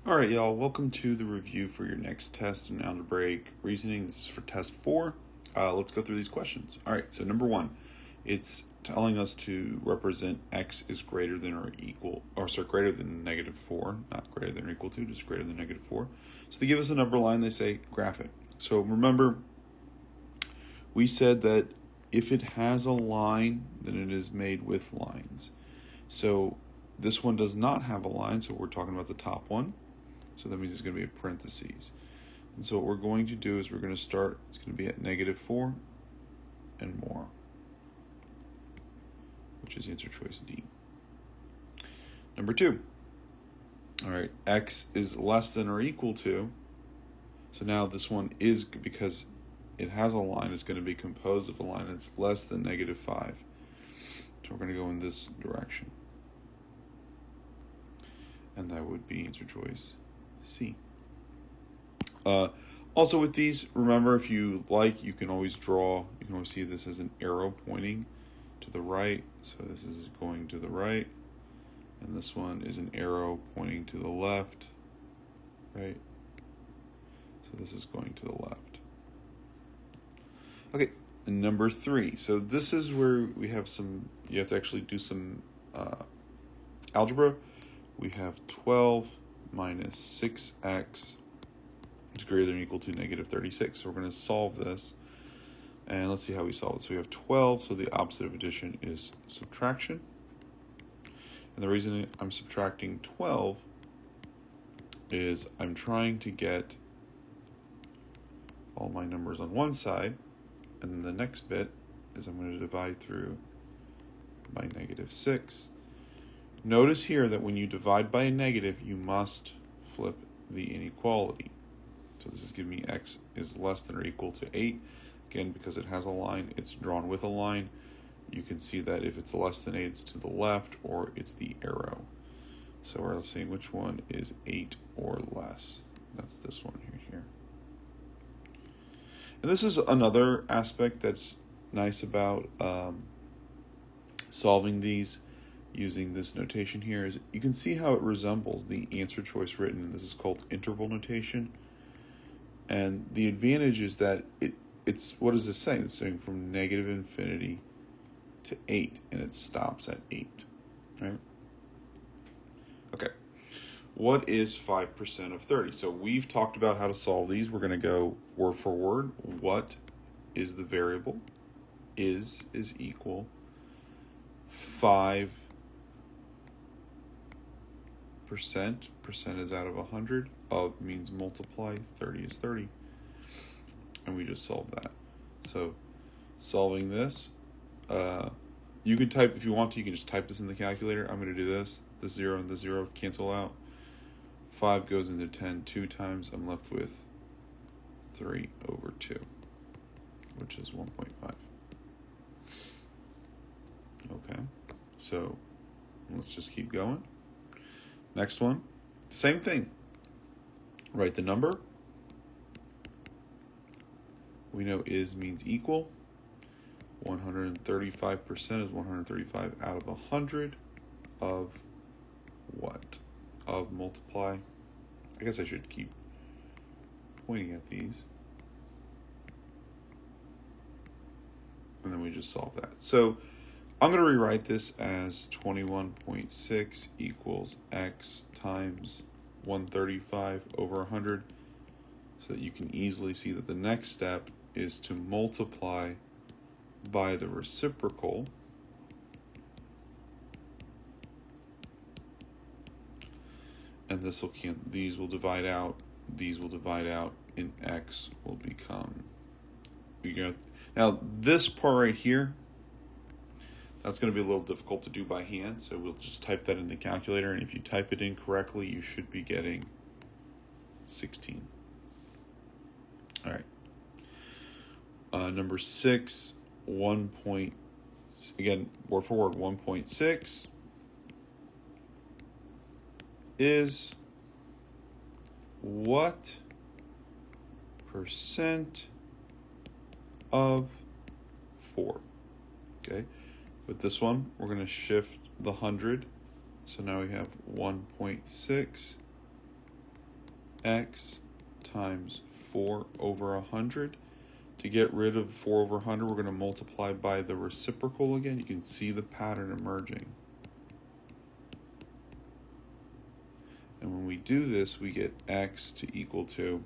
All right, y'all, welcome to the review for your next test in algebraic reasoning. This is for test 4. Let's go through these questions. All right, so number 1, it's telling us to represent x is greater than or equal, greater than -4, not greater than or equal to, just greater than -4. So they give us a number line, they say graph it. So remember, we said that if it has a line, then it is made with lines. So this one does not have a line, so we're talking about the top one. So that means it's going to be a parentheses. And so what we're going to do is we're going to start, it's going to be at -4 and more, which is answer choice D. Number 2. All right, x is less than or equal to. So now this one is, because it has a line, it's going to be composed of a line that's less than -5. So we're going to go in this direction. And that would be answer choice C. Also with these, remember, if you like, you can always see this as an arrow pointing to the right. So this is going to the right. And this one is an arrow pointing to the left, right? So this is going to the left. Okay, and number 3. So this is where we have you have to actually do some algebra. We have 12 minus 6x is greater than or equal to -36. So we're going to solve this. And let's see how we solve it. So we have 12, so the opposite of addition is subtraction. And the reason I'm subtracting 12 is I'm trying to get all my numbers on one side, and then the next bit is I'm going to divide through by -6. Notice here that when you divide by a negative, you must flip the inequality. So this is giving me x is less than or equal to 8. Again, because it has a line, it's drawn with a line. You can see that if it's less than 8, it's to the left, or it's the arrow. So we're saying which one is 8 or less. That's this one here. And this is another aspect that's nice about solving these using this notation here, is you can see how it resembles the answer choice written, and this is called interval notation. And the advantage is that it's what is this saying? It's saying from -infinity to 8, and it stops at 8, right? Okay, what is 5% of 30? So we've talked about how to solve these. We're going to go word for word. What is the variable? Is equal 5%. Percent is out of 100. Of means multiply. 30 is 30. And we just solve that. So solving this, you can type, if you want to, you can just type this in the calculator. I'm going to do this. The 0 and the 0 cancel out. 5 goes into 10 2 times. I'm left with 3 over 2, which is 1.5. Okay, so let's just keep going. Next one, same thing. Write the number. We know is means equal. 135% is 135 out of 100 of what? Of multiply. I guess I should keep pointing at these. And then we just solve that. So I'm going to rewrite this as 21.6 equals x times 135 over 100, so that you can easily see that the next step is to multiply by the reciprocal. And this will these will divide out, and x will become, now this part right here, that's going to be a little difficult to do by hand, so we'll just type that in the calculator, and if you type it in correctly, you should be getting 16. All right. Number 6, again, word for word, 1.6 is what percent of 4? Okay. With this one, we're going to shift the 100. So now we have 1.6 x times 4 over 100. To get rid of 4 over 100, we're going to multiply by the reciprocal again. You can see the pattern emerging. And when we do this, we get x to equal to.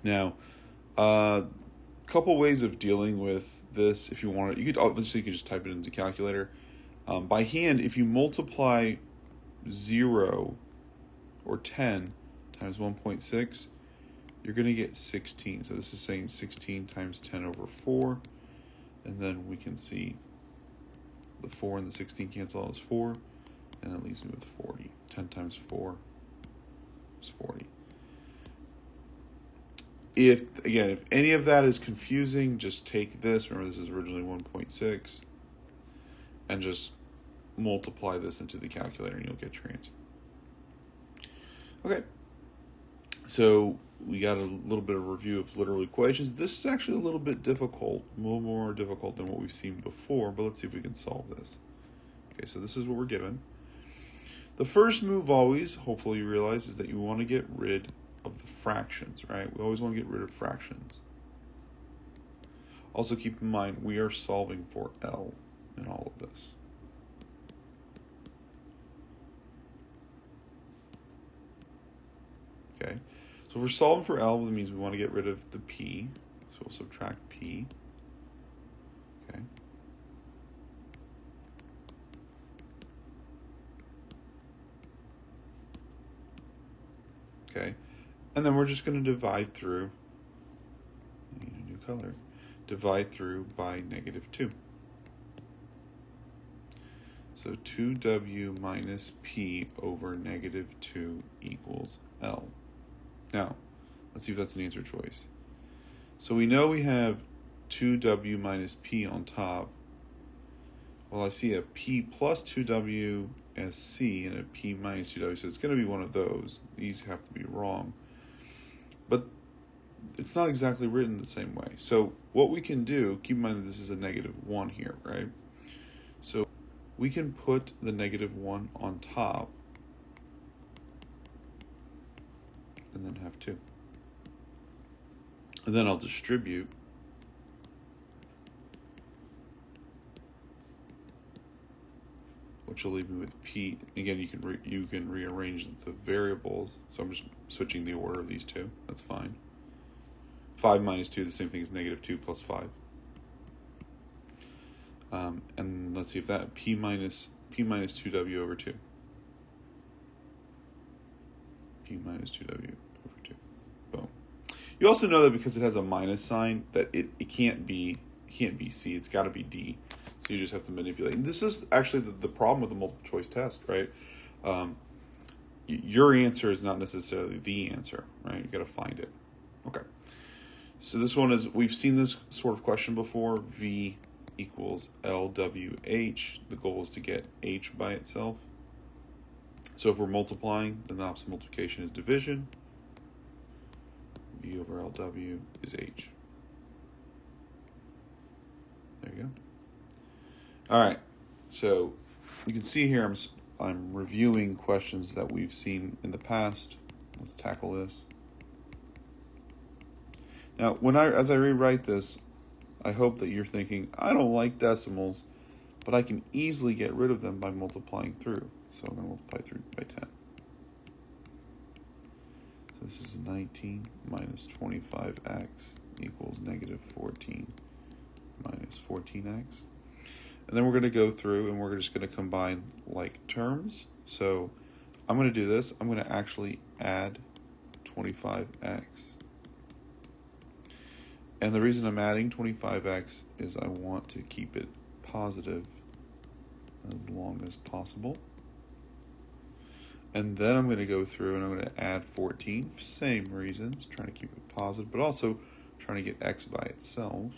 Now, a couple ways of dealing with this. If you want to, you could obviously just type it into the calculator. By hand, if you multiply 0 or 10 times 1.6, you're going to get 16. So this is saying 16 times 10 over 4. And then we can see the 4 and the 16 cancel out as 4. And that leaves me with 40. 10 times 4 is 40. If any of that is confusing, just take this. Remember, this is originally 1.6. And just multiply this into the calculator and you'll get your answer. Okay. So we got a little bit of review of literal equations. This is actually a little bit difficult, a little more difficult than what we've seen before, but let's see if we can solve this. Okay, so this is what we're given. The first move always, hopefully you realize, is that you want to get rid of the fractions, right? We always want to get rid of fractions. Also keep in mind, we are solving for L in all of this. Okay, so if we're solving for L, that means we want to get rid of the P. So we'll subtract P. Okay. Okay, and then we're just going to divide through, I need a new color, divide through by -2. So 2w minus p over -2 equals L. Now, let's see if that's an answer choice. So we know we have 2w minus p on top. Well, I see a p plus 2w as c and a p minus 2w, so it's going to be one of those. These have to be wrong. But it's not exactly written the same way. So what we can do, keep in mind that this is a -1 here, right? So we can put the -1 on top and then have 2. And then I'll distribute which will leave me with p. Again, you can rearrange the variables. So I'm just switching the order of these two. That's fine. 5 minus 2 is the same thing as -2 plus 5. And let's see if that p minus 2w over 2. P minus 2w over 2. Boom. You also know that because it has a minus sign that it can't be C. It's got to be D. So you just have to manipulate. And this is actually the problem with the multiple choice test, right? Your answer is not necessarily the answer, right? You got to find it. Okay. So this one is, we've seen this sort of question before. V equals LWH. The goal is to get H by itself. So if we're multiplying, then the opposite multiplication is division. V over LW is H. There you go. All right, so you can see here I'm reviewing questions that we've seen in the past. Let's tackle this. Now, as I rewrite this, I hope that you're thinking, I don't like decimals, but I can easily get rid of them by multiplying through. So I'm going to multiply through by 10. So this is 19 minus 25x equals -14 minus 14x. And then we're going to go through and we're just going to combine like terms. So I'm going to do this. I'm going to actually add 25x. And the reason I'm adding 25x is I want to keep it positive as long as possible. And then I'm going to go through and I'm going to add 14. Same reasons, trying to keep it positive, but also trying to get x by itself.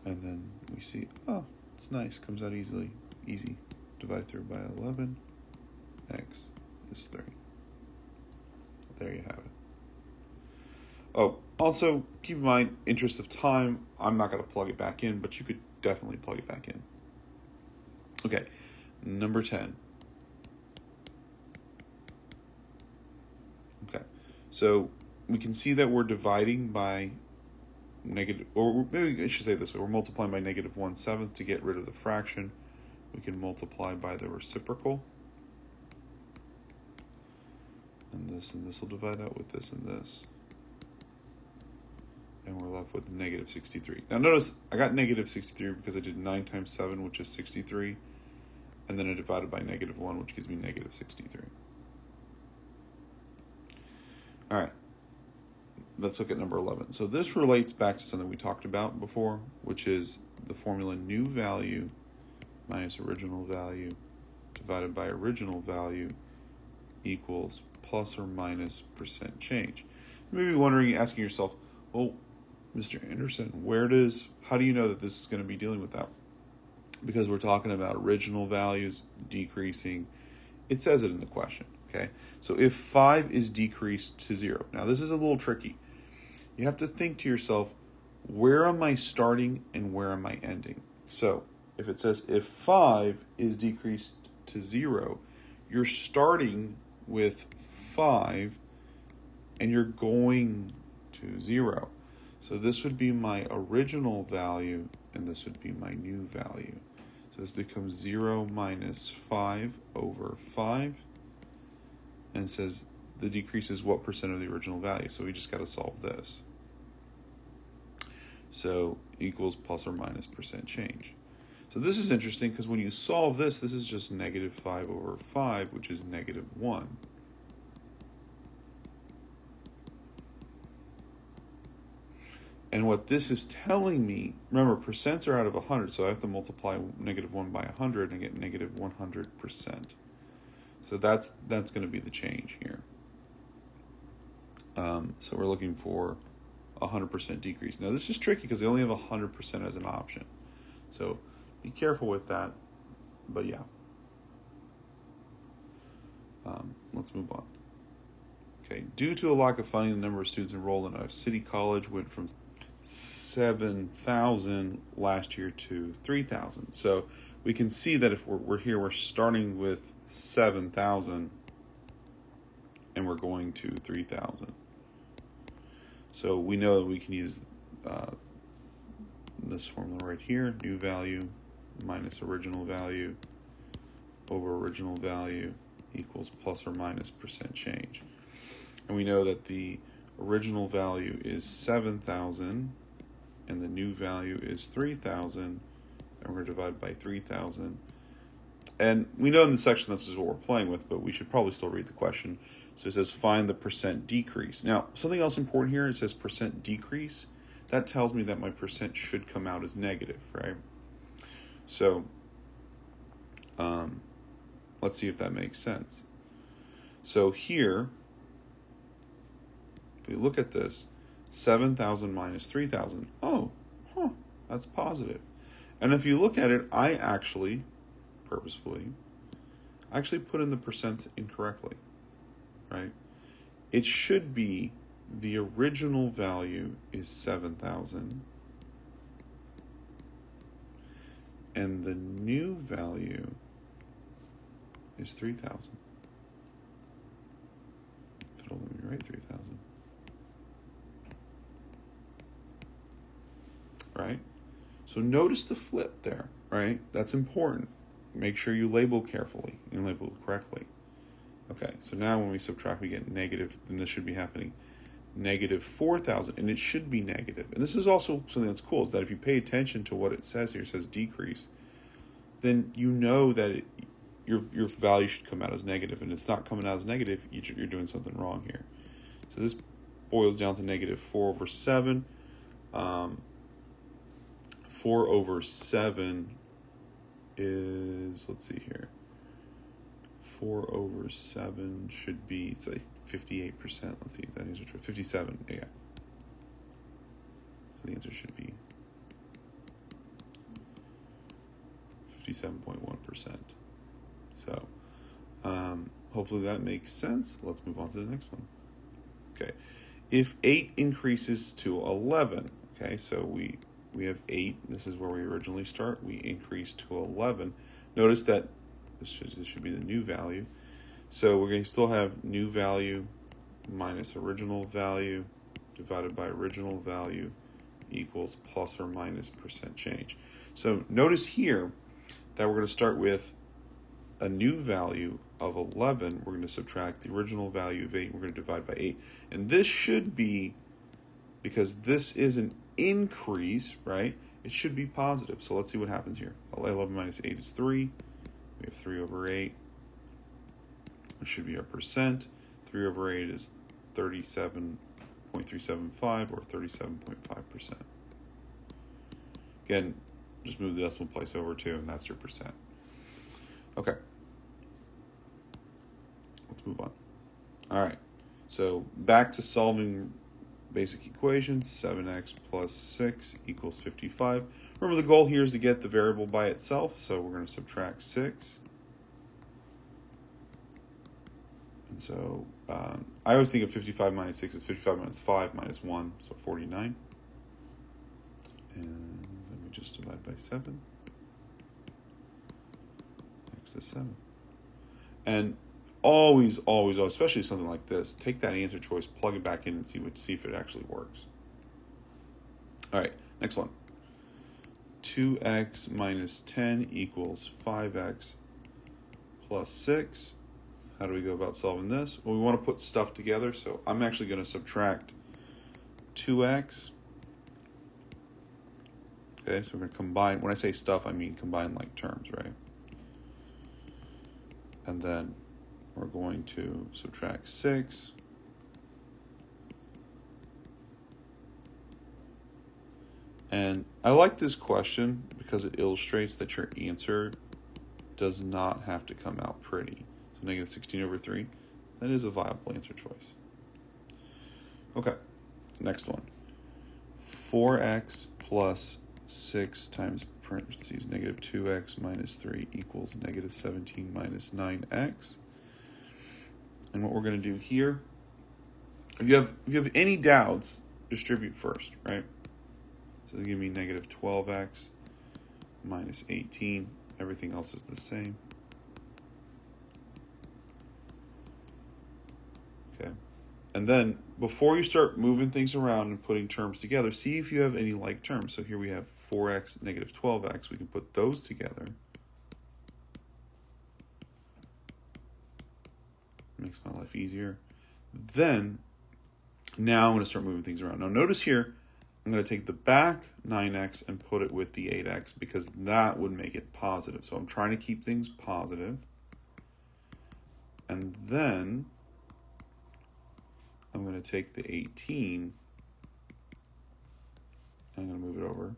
And then we see, oh, it's nice, comes out easy. Divide through by 11, x is 3. There you have it. Oh, also, keep in mind, interest of time, I'm not going to plug it back in, but you could definitely plug it back in. Okay, number 10. So we can see that we're dividing by negative, or maybe I should say this way, we're multiplying by negative 1/7 to get rid of the fraction. We can multiply by the reciprocal. And this will divide out with this and this. And we're left with negative 63. Now notice I got negative 63 because I did 9 times 7, which is 63. And then I divided by negative 1, which gives me negative 63. All right. Let's look at number 11. So this relates back to something we talked about before, which is the formula new value minus original value divided by original value equals plus or minus percent change. You may be wondering, asking yourself, well, Mr. Anderson, how do you know that this is going to be dealing with that? Because we're talking about original values decreasing. It says it in the question, okay? So if 5 is decreased to 0, now this is a little tricky. You have to think to yourself, where am I starting and where am I ending? So if it says if 5 is decreased to 0, you're starting with 5 and you're going to 0. So this would be my original value and this would be my new value. So this becomes 0 minus 5 over 5. And it says the decrease is what percent of the original value. So we just got to solve this. So equals plus or minus percent change. So this is interesting because when you solve this, this is just negative 5 over 5, which is negative 1. And what this is telling me, remember, percents are out of 100, so I have to multiply negative 1 by 100 and get negative 100%. So that's going to be the change here. So we're looking for 100% decrease. Now this is tricky because they only have 100% as an option. So be careful with that, but yeah. Let's move on. Okay, due to a lack of funding, the number of students enrolled in a city college went from 7,000 last year to 3,000. So we can see that if we're here, we're starting with 7,000 and we're going to 3,000. So we know that we can use this formula right here, new value minus original value over original value equals plus or minus percent change. And we know that the original value is 7,000 and the new value is 3,000, and we're going to divide by 3,000. And we know in this section this is what we're playing with, but we should probably still read the question. So it says find the percent decrease. Now, something else important here, it says percent decrease. That tells me that my percent should come out as negative, right? So let's see if that makes sense. So here, if we look at this, 7,000 minus 3,000. Oh, that's positive. And if you look at it, I actually, purposefully, put in the percents incorrectly, right? It should be the original value is 7,000 and the new value is 3,000. If it'll let me write 3,000. Right? So notice the flip there, right? That's important. Make sure you label carefully and label correctly. Okay, so now when we subtract, we get negative, and this should be happening, negative 4,000, and it should be negative. And this is also something that's cool, is that if you pay attention to what it says here, it says decrease, then you know that your value should come out as negative, and it's not coming out as negative, you're doing something wrong here. So this boils down to negative 4 over 7. 4 over 7 is, let's see here, 4 over 7 should be, it's like 58%. Let's see if that answer is true. 57, yeah. So the answer should be 57.1%. So hopefully that makes sense. Let's move on to the next one. Okay, if 8 increases to 11, okay, so we have 8. This is where we originally start. We increase to 11. Notice that this should be the new value. So we're going to still have new value minus original value divided by original value equals plus or minus percent change. So notice here that we're going to start with a new value of 11. We're going to subtract the original value of 8. We're going to divide by 8. And this should be, because this is an increase, right? It should be positive. So let's see what happens here. 11 minus 8 is 3. We have 3 over 8. It should be our percent. 3 over 8 is 37.375 or 37.5%. Again, just move the decimal place over 2, and that's your percent. Okay. Let's move on. All right. So back to solving basic equations. 7x plus 6 equals 55. Remember, the goal here is to get the variable by itself, so we're going to subtract 6. And so I always think of 55 minus 6 as 55 minus 5 minus 1, so 49. And then we just divide by 7. X is 7. And always, especially something like this, take that answer choice, plug it back in, and see if it actually works. All right, next one. 2x minus 10 equals 5x plus 6. How do we go about solving this? Well, we want to put stuff together, so I'm actually going to subtract 2x. Okay, so we're going to combine. When I say stuff, I mean combine like terms, right? And then we're going to subtract 6. And I like this question because it illustrates that your answer does not have to come out pretty. So negative 16 over 3, that is a viable answer choice. Okay, next one. 4x plus 6 times parentheses negative 2x minus 3 equals negative 17 minus 9x. And what we're going to do here, if you have any doubts, distribute first, right? So this is going to be negative 12x minus 18. Everything else is the same. Okay. And then before you start moving things around and putting terms together, see if you have any like terms. So here we have 4x, negative 12x. We can put those together. Makes my life easier. Then, now I'm going to start moving things around. Now notice here, I'm going to take the back 9x and put it with the 8x because that would make it positive. So I'm trying to keep things positive. And then I'm going to take the 18 and I'm going to move it over.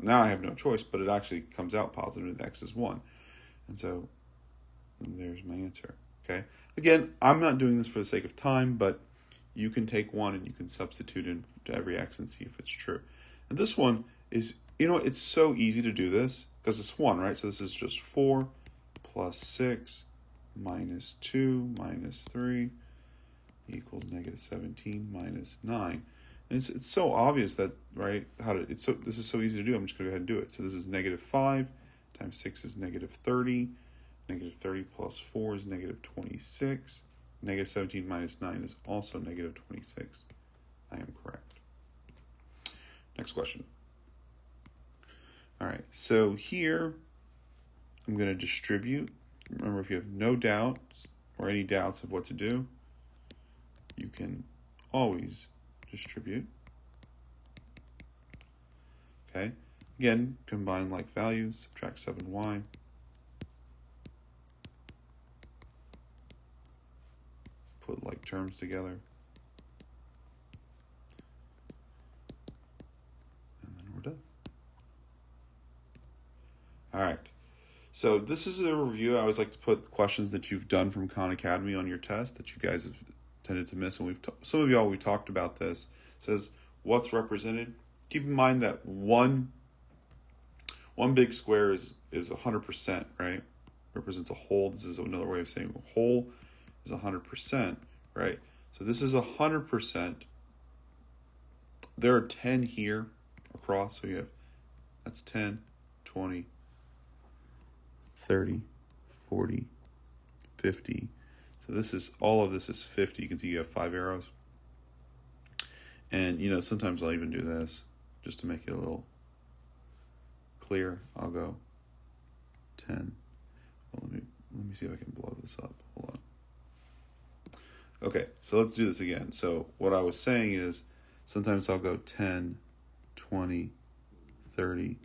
Now I have no choice, but it actually comes out positive and x is 1. And so there's my answer. Okay. Again, I'm not doing this for the sake of time, but you can take one and you can substitute into every x and see if it's true. And this one is, it's so easy to do this because it's 1, right? So this is just 4 plus 6 minus 2 minus 3 equals negative 17 minus 9. And it's so obvious that, right, this is so easy to do. I'm just going to go ahead and do it. So this is negative 5 times 6 is negative 30. Negative 30 plus 4 is negative 26. Negative 17 minus 9 is also negative 26. I am correct. Next question. All right, so here I'm going to distribute. Remember, if you have no doubts or any doubts of what to do, you can always distribute. Okay, again, combine like values, subtract 7y. Put like terms together. And then we're done. All right. So this is a review. I always like to put questions that you've done from Khan Academy on your test that you guys have tended to miss. And some of y'all, we talked about this. It says, what's represented? Keep in mind that one big square is 100%, right? Represents a whole. This is another way of saying a whole is 100%, right? So this is 100%. There are 10 here across, so that's 10, 20, 30, 40, 50, So this is, all of this is 50. You can see you have 5 arrows. And, sometimes I'll even do this just to make it a little clear. I'll go 10. Well, let me see if I can blow this up. Hold on. Okay, so let's do this again. So what I was saying is sometimes I'll go 10, 20, 30,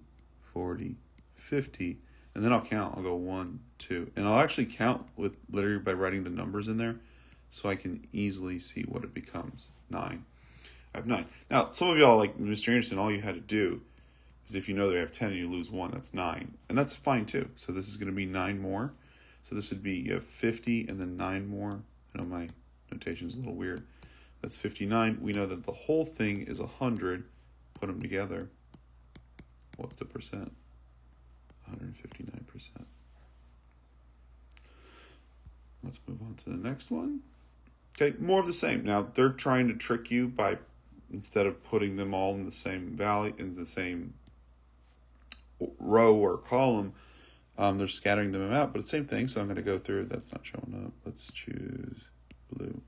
40, 50, and then I'll count. I'll go 1, 2, and I'll actually count with literally by writing the numbers in there so I can easily see what it becomes. 9. I have 9. Now, some of y'all, like Mr. Anderson, all you had to do is if you know they have 10 and you lose 1, that's 9. And that's fine too. So this is going to be 9 more. So this would be, you have 50 and then 9 more. I know my notation's a little weird. That's 59. We know that the whole thing is 100. Put them together. What's the percent? 159%. Let's move on to the next one. Okay, more of the same. Now, they're trying to trick you by, instead of putting them all in the same value, in the same row or column, they're scattering them out, but it's the same thing. So I'm going to go through. That's not showing up. Let's choose blue.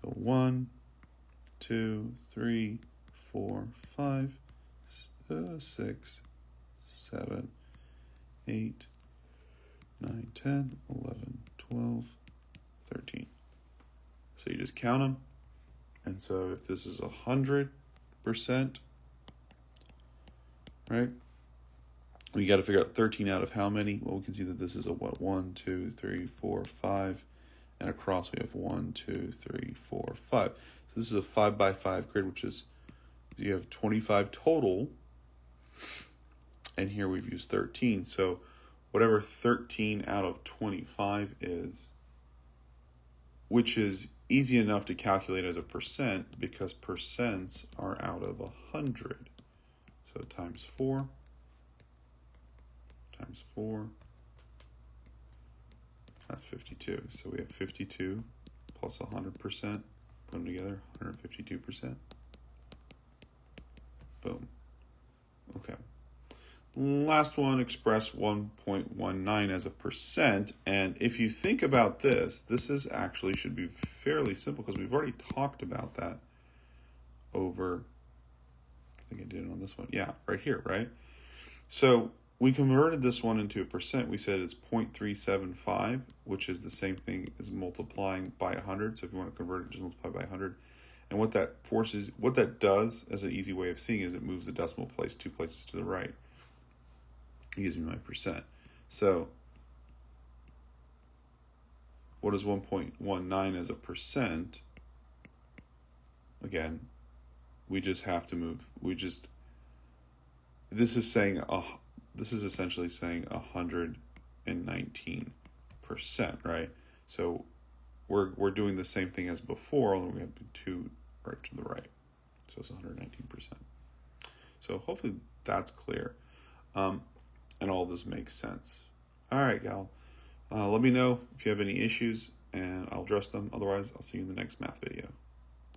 So 1, 2, 3, 4, 5, 6, 7, 8, 9, 10, 11, 12, 13. So you just count them. And so if this is 100%, right? We got to figure out 13 out of how many? Well, we can see that this is a what? 1, 2, 3, 4, 5. And across we have 1, 2, 3, 4, 5. So this is a 5 by 5 grid, which is, you have 25 total. And here we've used 13. So whatever 13 out of 25 is, which is easy enough to calculate as a percent because percents are out of 100. So times 4, times 4, that's 52. So we have 52 plus 100%, put them together, 152%. Boom. Okay. Last one, express 1.19 as a percent. And if you think about this, this is actually should be fairly simple because we've already talked about that over, I think I did it on this one. Yeah, right here, right? So we converted this one into a percent. We said it's 0.375, which is the same thing as multiplying by 100. So if you want to convert it, just multiply by 100. And what that does as an easy way of seeing is it moves the decimal place 2 places to the right. It gives me my percent. So what is 1.19 as a percent? Again, we just have to move. This is essentially saying 119%, right? So we're doing the same thing as before, only we have 2 right to the right. So it's 119%. So hopefully that's clear. And all this makes sense. All right, gal. Let me know if you have any issues, and I'll address them. Otherwise, I'll see you in the next math video.